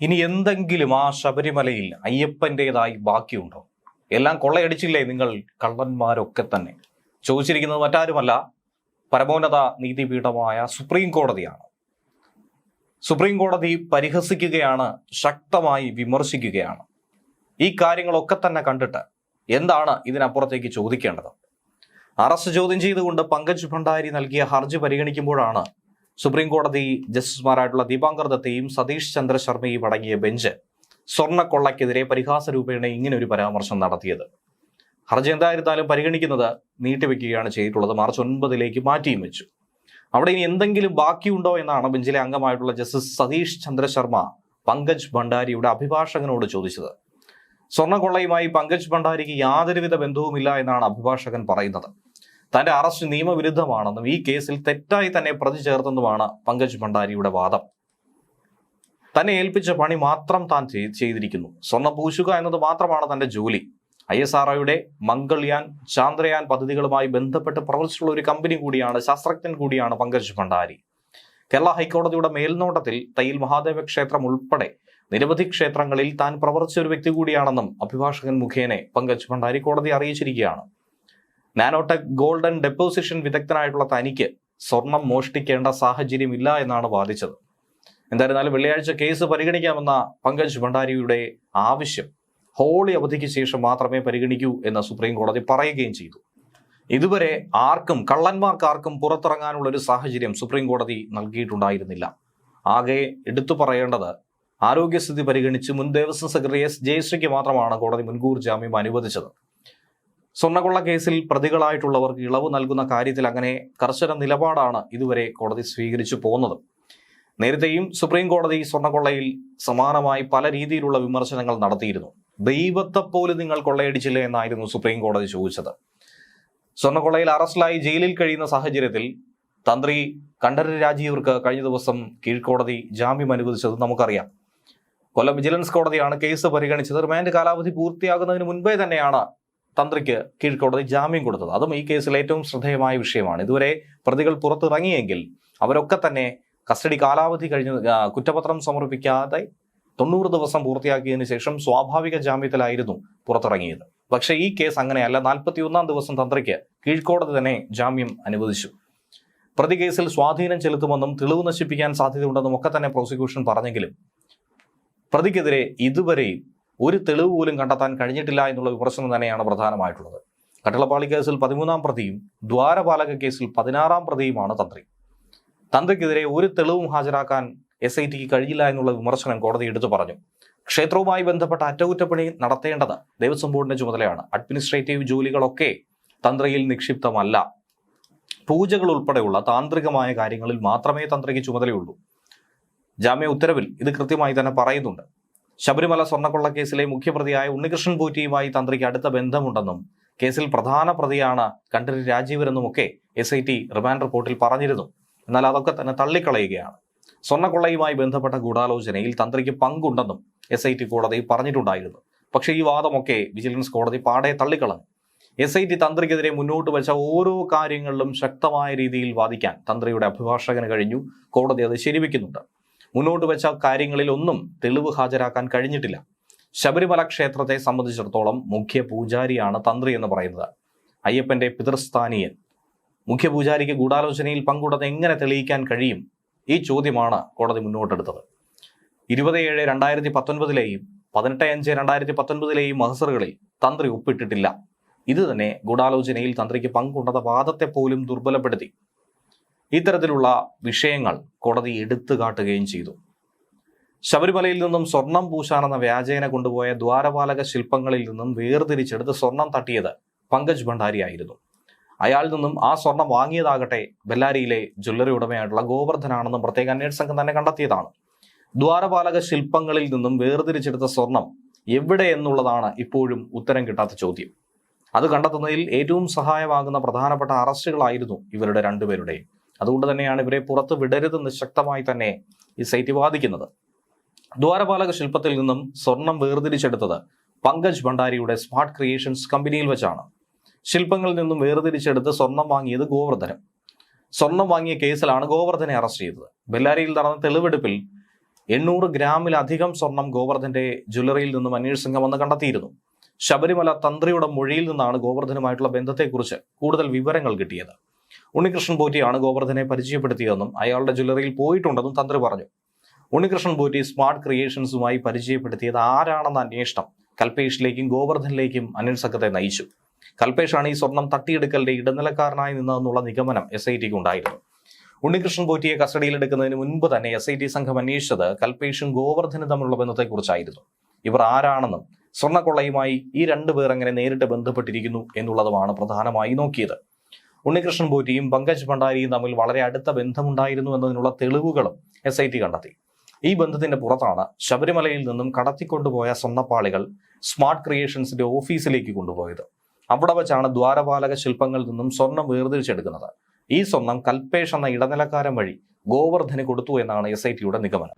ഇനി എന്തെങ്കിലും ആ ശബരിമലയിൽ അയ്യപ്പൻ്റെതായി ബാക്കിയുണ്ടോ? എല്ലാം കൊള്ളയടിച്ചില്ലേ നിങ്ങൾ കള്ളന്മാരൊക്കെ തന്നെ? ചോദിച്ചിരിക്കുന്നത് മറ്റാരുമല്ല, പരമോന്നത നീതിപീഠമായ സുപ്രീം കോടതിയാണ്. സുപ്രീം കോടതി പരിഹസിക്കുകയാണ്, ശക്തമായി വിമർശിക്കുകയാണ്. ഈ കാര്യങ്ങളൊക്കെ തന്നെ കണ്ടിട്ട് എന്താണ് ഇതിനപ്പുറത്തേക്ക് ചോദിക്കേണ്ടത്? അറസ്റ്റ് ചോദ്യം ചെയ്തുകൊണ്ട് പങ്കജ് ഭണ്ഡാരി നൽകിയ ഹർജി പരിഗണിക്കുമ്പോഴാണ് സുപ്രീം കോടതി ജസ്റ്റിസുമാരായിട്ടുള്ള ദീപാങ്കർ ദത്തയും സതീഷ് ചന്ദ്ര ശർമ്മയും അടങ്ങിയ ബെഞ്ച് സ്വർണ്ണക്കൊള്ളയ്ക്കെതിരെ പരിഹാസ രൂപേണ ഇങ്ങനെ ഒരു പരാമർശം നടത്തിയത്. ഹർജി എന്തായിരുന്നാലും പരിഗണിക്കുന്നത് നീട്ടിവെക്കുകയാണ് ചെയ്തിട്ടുള്ളത്. മാർച്ച് 9 മാറ്റിയും വെച്ചു. അവിടെ ഇനി എന്തെങ്കിലും ബാക്കിയുണ്ടോ എന്നാണ് ബെഞ്ചിലെ അംഗമായിട്ടുള്ള ജസ്റ്റിസ് സതീഷ് ചന്ദ്ര ശർമ്മ പങ്കജ് ഭണ്ഡാരിയുടെ അഭിഭാഷകനോട് ചോദിച്ചത്. സ്വർണ്ണക്കൊള്ളയുമായി പങ്കജ് ഭണ്ഡാരിക്ക് യാതൊരുവിധ ബന്ധവുമില്ല എന്നാണ് അഭിഭാഷകൻ പറയുന്നത്. തന്റെ അറസ്റ്റ് നിയമവിരുദ്ധമാണെന്നും ഈ കേസിൽ തെറ്റായി തന്നെ പ്രതി ചേർത്തെന്നുമാണ് പങ്കജ് ഭണ്ഡാരിയുടെ വാദം. തന്നെ ഏൽപ്പിച്ച പണി മാത്രം താൻ ചെയ്തിരിക്കുന്നു. സ്വർണ്ണം പൂശുക എന്നത് മാത്രമാണ് തന്റെ ജോലി. ISROയുടെ മംഗൾയാൻ, ചാന്ദ്രയാൻ പദ്ധതികളുമായി ബന്ധപ്പെട്ട് പ്രവർത്തിച്ചിട്ടുള്ള ഒരു കമ്പനി കൂടിയാണ്, ശാസ്ത്രജ്ഞൻ കൂടിയാണ് പങ്കജ് ഭണ്ഡാരി. കേരള ഹൈക്കോടതിയുടെ മേൽനോട്ടത്തിൽ തയ്യിൽ മഹാദേവ ക്ഷേത്രം ഉൾപ്പെടെ നിരവധി ക്ഷേത്രങ്ങളിൽ താൻ പ്രവർത്തിച്ച ഒരു വ്യക്തി കൂടിയാണെന്നും അഭിഭാഷകൻ മുഖേന പങ്കജ് ഭണ്ഡാരി കോടതിയെ അറിയിച്ചിരിക്കുകയാണ്. നാനോടെക് ഗോൾഡൻ ഡെപ്പോസിഷൻ വിദഗ്ധനായിട്ടുള്ള തനിക്ക് സ്വർണം മോഷ്ടിക്കേണ്ട സാഹചര്യമില്ല എന്നാണ് വാദിച്ചത്. എന്തായിരുന്നാലും വെള്ളിയാഴ്ച കേസ് പരിഗണിക്കാമെന്ന പങ്കജ് ഭണ്ഡാരിയുടെ ആവശ്യം ഹോളി അവധിക്ക് ശേഷം മാത്രമേ പരിഗണിക്കൂ എന്ന് സുപ്രീം കോടതി പറയുകയും ചെയ്തു. ഇതുവരെ കള്ളന്മാർക്കാർക്കും പുറത്തിറങ്ങാനുള്ള ഒരു സാഹചര്യം സുപ്രീം കോടതി നൽകിയിട്ടുണ്ടായിരുന്നില്ല. ആകെ എടുത്തു പറയേണ്ടത്, ആരോഗ്യസ്ഥിതി പരിഗണിച്ച് മുൻ ദേവസ്വം സെക്രട്ടറി S. ജയശ്രീക്ക് മാത്രമാണ് കോടതി മുൻകൂർ ജാമ്യം അനുവദിച്ചത്. സ്വർണ്ണക്കൊള്ള കേസിൽ പ്രതികളായിട്ടുള്ളവർക്ക് ഇളവ് നൽകുന്ന കാര്യത്തിൽ അങ്ങനെ കർശന നിലപാടാണ് ഇതുവരെ കോടതി സ്വീകരിച്ചു പോന്നത്. നേരത്തെയും സുപ്രീം കോടതി സ്വർണ്ണക്കൊള്ളയിൽ സമാനമായി പല രീതിയിലുള്ള വിമർശനങ്ങൾ നടത്തിയിരുന്നു. ദൈവത്തെ പോലും നിങ്ങൾ കൊള്ളയടിച്ചില്ലേ എന്നായിരുന്നു സുപ്രീം കോടതി ചോദിച്ചത്. സ്വർണ്ണക്കൊള്ളയിൽ അറസ്റ്റിലായി ജയിലിൽ കഴിയുന്ന സാഹചര്യത്തിൽ തന്ത്രി കണ്ഠരര് രാജീവർക്ക് കഴിഞ്ഞ ദിവസം കീഴ്ക്കോടതി ജാമ്യം അനുവദിച്ചത് നമുക്കറിയാം. കൊല്ലം വിജിലൻസ് കോടതിയാണ് കേസ് പരിഗണിച്ചത്. റിമാൻഡ് കാലാവധി പൂർത്തിയാകുന്നതിന് മുൻപേ തന്നെയാണ് തന്ത്രിക്ക് കീഴ്ക്കോടതി ജാമ്യം കൊടുത്തത്. അതും ഈ കേസിൽ ഏറ്റവും ശ്രദ്ധേയമായ വിഷയമാണ്. ഇതുവരെ പ്രതികൾ പുറത്തിറങ്ങിയെങ്കിൽ അവരൊക്കെ തന്നെ കസ്റ്റഡി കാലാവധി കഴിഞ്ഞ് കുറ്റപത്രം സമർപ്പിക്കാതെ 90 ദിവസം പൂർത്തിയാക്കിയതിനു ശേഷം സ്വാഭാവിക ജാമ്യത്തിലായിരുന്നു പുറത്തിറങ്ങിയത്. പക്ഷേ ഈ കേസ് അങ്ങനെയല്ല. 41 ദിവസം തന്ത്രിക്ക് കീഴ്ക്കോടതി തന്നെ ജാമ്യം അനുവദിച്ചു. പ്രതി കേസിൽ സ്വാധീനം ചെലുത്തുമെന്നും തെളിവ് നശിപ്പിക്കാൻ സാധ്യതയുണ്ടെന്നും ഒക്കെ തന്നെ പ്രോസിക്യൂഷൻ പറഞ്ഞെങ്കിലും പ്രതിക്കെതിരെ ഇതുവരെയും ഒരു തെളിവ് പോലും കണ്ടെത്താൻ കഴിഞ്ഞിട്ടില്ല എന്നുള്ള വിമർശനം തന്നെയാണ് പ്രധാനമായിട്ടുള്ളത്. കട്ടളപ്പാളി കേസിൽ 13-ാം പ്രതിയും ദ്വാരപാലക കേസിൽ 16-ാം പ്രതിയുമാണ് തന്ത്രി. തന്ത്രിക്കെതിരെ ഒരു തെളിവും ഹാജരാക്കാൻ SITക്ക് കഴിയില്ല എന്നുള്ള വിമർശനം കോടതി എടുത്തു പറഞ്ഞു. ക്ഷേത്രവുമായി ബന്ധപ്പെട്ട അറ്റകുറ്റപ്പണി നടത്തേണ്ടത് ദേവസ്വം ബോർഡിന്റെ ചുമതലയാണ്. അഡ്മിനിസ്ട്രേറ്റീവ് ജോലികളൊക്കെ തന്ത്രിയിൽ നിക്ഷിപ്തമല്ല. പൂജകൾ ഉൾപ്പെടെയുള്ള താന്ത്രികമായ കാര്യങ്ങളിൽ മാത്രമേ തന്ത്രിക്ക് ചുമതലയുള്ളൂ. ജാമ്യ ഉത്തരവിൽ ഇത് കൃത്യമായി തന്നെ പറയുന്നുണ്ട്. ശബരിമല സ്വർണ്ണക്കൊള്ള കേസിലെ മുഖ്യപ്രതിയായ ഉണ്ണികൃഷ്ണൻ പോറ്റിയുമായി തന്ത്രിക്ക് അടുത്ത ബന്ധമുണ്ടെന്നും കേസിൽ പ്രധാന പ്രതിയാണ് കണ്ഠരര് രാജീവരെന്നുമൊക്കെ SIT റിമാൻഡ് റിപ്പോർട്ടിൽ പറഞ്ഞിരുന്നു. എന്നാൽ അതൊക്കെ തന്നെ തള്ളിക്കളയുകയാണ്. സ്വർണ്ണക്കൊള്ളയുമായി ബന്ധപ്പെട്ട ഗൂഢാലോചനയിൽ തന്ത്രിക്ക് പങ്കുണ്ടെന്നും SIT കോടതി പറഞ്ഞിട്ടുണ്ടായിരുന്നു. പക്ഷേ ഈ വാദമൊക്കെ വിജിലൻസ് കോടതി പാടെ തള്ളിക്കളഞ്ഞു. SIT തന്ത്രിക്കെതിരെ മുന്നോട്ട് വെച്ച ഓരോ കാര്യങ്ങളിലും ശക്തമായ രീതിയിൽ വാദിക്കാൻ തന്ത്രിയുടെ അഭിഭാഷകന് കഴിഞ്ഞു. കോടതി അത് ശരിവെക്കുന്നുണ്ട്. മുന്നോട്ട് വെച്ച കാര്യങ്ങളിൽ ഒന്നും തെളിവ് ഹാജരാക്കാൻ കഴിഞ്ഞിട്ടില്ല. ശബരിമല ക്ഷേത്രത്തെ സംബന്ധിച്ചിടത്തോളം മുഖ്യ പൂജാരിയാണ് തന്ത്രി എന്ന് പറയുന്നത്. അയ്യപ്പന്റെ പിതൃസ്ഥാനീയൻ മുഖ്യ പൂജാരിക്ക് ഗൂഢാലോചനയിൽ പങ്കുണ്ടെന്ന് എങ്ങനെ തെളിയിക്കാൻ കഴിയും? ഈ ചോദ്യമാണ് കോടതി മുന്നോട്ടെടുത്തത്. 27/2019 18/5/2019 മഹസറുകളിൽ തന്ത്രി ഒപ്പിട്ടിട്ടില്ല. ഇത് തന്നെ ഗൂഢാലോചനയിൽ തന്ത്രിക്ക് പങ്കുണ്ടെന്ന വാദത്തെ പോലും ദുർബലപ്പെടുത്തി. ഇത്തരത്തിലുള്ള വിഷയങ്ങൾ കോടതി എടുത്തു കാട്ടുകയും ചെയ്തു. ശബരിമലയിൽ നിന്നും സ്വർണം പൂശാനെന്ന വ്യാജേന കൊണ്ടുപോയ ദ്വാരപാലക ശില്പങ്ങളിൽ നിന്നും വേർതിരിച്ചെടുത്ത് സ്വർണം തട്ടിയത് പങ്കജ് ഭണ്ഡാരി ആയിരുന്നു. അയാളിൽ നിന്നും ആ സ്വർണം വാങ്ങിയതാകട്ടെ ബെല്ലാരിയിലെ ജ്വല്ലറി ഉടമയായിട്ടുള്ള ഗോവർദ്ധനാണെന്നും പ്രത്യേക അന്വേഷണ സംഘം തന്നെ കണ്ടെത്തിയതാണ്. ദ്വാരപാലക ശില്പങ്ങളിൽ നിന്നും വേർതിരിച്ചെടുത്ത സ്വർണം എവിടെ എന്നുള്ളതാണ് ഇപ്പോഴും ഉത്തരം കിട്ടാത്ത ചോദ്യം. അത് കണ്ടെത്തുന്നതിൽ ഏറ്റവും സഹായമാകുന്ന പ്രധാനപ്പെട്ട അറസ്റ്റുകളായിരുന്നു ഇവരുടെ രണ്ടുപേരുടെയും. അതുകൊണ്ട് തന്നെയാണ് ഇവരെ പുറത്ത് വിടരുതെന്ന് ശക്തമായി തന്നെ SIT വാദിക്കുന്നത്. ദ്വാരപാലക ശില്പത്തിൽ നിന്നും സ്വർണം വേർതിരിച്ചെടുത്തത് പങ്കജ് ഭണ്ഡാരിയുടെ സ്മാർട്ട് ക്രിയേഷൻസ് കമ്പനിയിൽ വെച്ചാണ്. ശില്പങ്ങളിൽ നിന്നും വേർതിരിച്ചെടുത്ത് സ്വർണം വാങ്ങിയത് ഗോവർദ്ധനം. സ്വർണം വാങ്ങിയ കേസിലാണ് ഗോവർദ്ധനെ അറസ്റ്റ് ചെയ്തത്. ബെല്ലാരിയിൽ നടന്ന തെളിവെടുപ്പിൽ 800 ഗ്രാമിലധികം സ്വർണം ഗോവർദ്ധന്റെ ജ്വല്ലറിയിൽ നിന്നും അന്വേഷണ സംഘം വന്ന് കണ്ടെത്തിയിരുന്നു. ശബരിമല തന്ത്രിയുടെ മൊഴിയിൽ നിന്നാണ് ഗോവർദ്ധനുമായിട്ടുള്ള ബന്ധത്തെക്കുറിച്ച് കൂടുതൽ വിവരങ്ങൾ കിട്ടിയത്. ഉണ്ണികൃഷ്ണൻ പോറ്റിയാണ് ഗോവർദ്ധനെ പരിചയപ്പെടുത്തിയതെന്നും അയാളുടെ ജ്വല്ലറിയിൽ പോയിട്ടുണ്ടെന്നും തന്ത്രി പറഞ്ഞു. ഉണ്ണികൃഷ്ണൻ പോറ്റി സ്മാർട്ട് ക്രിയേഷൻസുമായി പരിചയപ്പെടുത്തിയത് ആരാണെന്ന അന്വേഷണം കൽപേഷിലേക്കും ഗോവർദ്ധനിലേക്കും അനിൽ സംഘത്തെ നയിച്ചു. കൽപേഷാണ് ഈ സ്വർണം തട്ടിയെടുക്കലിന്റെ ഇടനിലക്കാരനായി നിന്നതെന്നുള്ള നിഗമനം SITക്ക് ഉണ്ടായിരുന്നു. ഉണ്ണികൃഷ്ണൻ പോറ്റിയെ കസ്റ്റഡിയിലെടുക്കുന്നതിന് മുൻപ് തന്നെ SIT സംഘം അന്വേഷിച്ചത് കൽപേഷും ഗോവർദ്ധനും തമ്മിലുള്ള ബന്ധത്തെക്കുറിച്ചായിരുന്നു. ഇവർ ആരാണെന്നും സ്വർണ്ണക്കൊള്ളയുമായി ഈ രണ്ടുപേർ എങ്ങനെ നേരിട്ട് ബന്ധപ്പെട്ടിരിക്കുന്നു എന്നുള്ളതുമാണ് പ്രധാനമായി നോക്കിയത്. ഉണ്ണികൃഷ്ണൻ പോറ്റിയും പങ്കജ് ഭണ്ഡാരിയും തമ്മിൽ വളരെ അടുത്ത ബന്ധമുണ്ടായിരുന്നു എന്നതിനുള്ള തെളിവുകളും SIT കണ്ടെത്തി. ഈ ബന്ധത്തിന്റെ പുറത്താണ് ശബരിമലയിൽ നിന്നും കടത്തിക്കൊണ്ടുപോയ സ്വർണ്ണപ്പാളികൾ സ്മാർട്ട് ക്രിയേഷൻസിന്റെ ഓഫീസിലേക്ക് കൊണ്ടുപോയത്. അവിടെ വെച്ചാണ് ദ്വാരപാലക ശില്പങ്ങളിൽ നിന്നും സ്വർണം വേർതിരിച്ചെടുക്കുന്നത്. ഈ സ്വർണം കൽപേഷ് എന്ന ഇടനിലക്കാരൻ വഴി ഗോവർദ്ധന് കൊടുത്തു എന്നാണ് SITയുടെ നിഗമനം.